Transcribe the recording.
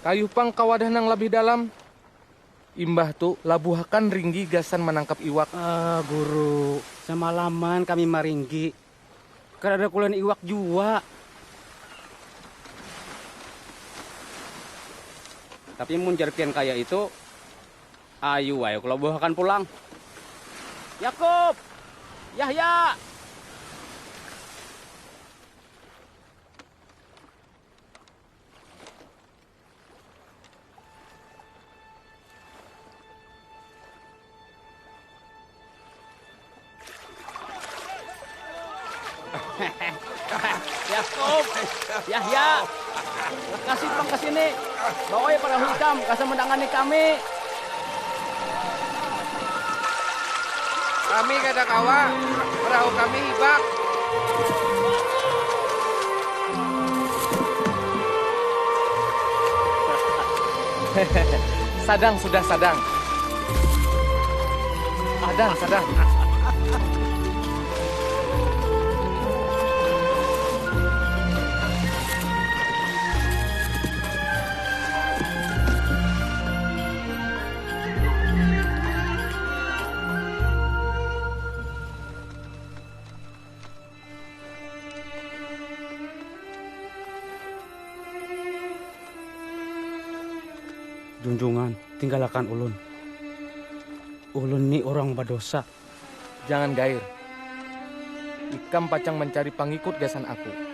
Kayu pang kawadah nang lebih dalam. Imbah tu labuhakan ringgi gasan menangkap iwak. Guru, semalaman kami maringgi. Karena ada kulen iwak jua. Tapi mun jarpian kaya itu, ayo kalau buahkan pulang. Yakub, Yahya. Yakub, Yahya, kasih pang ke sini. Bawa perahu hitam, kasih mendangani kami. Kami kada kawa, perahu kami hibak. Sadang sudah sadang. Sadang. Junjungan, tinggalkan ulun. Ulun ni orang berdosa. Jangan gair. Ikam pacang mencari pengikut gasan aku.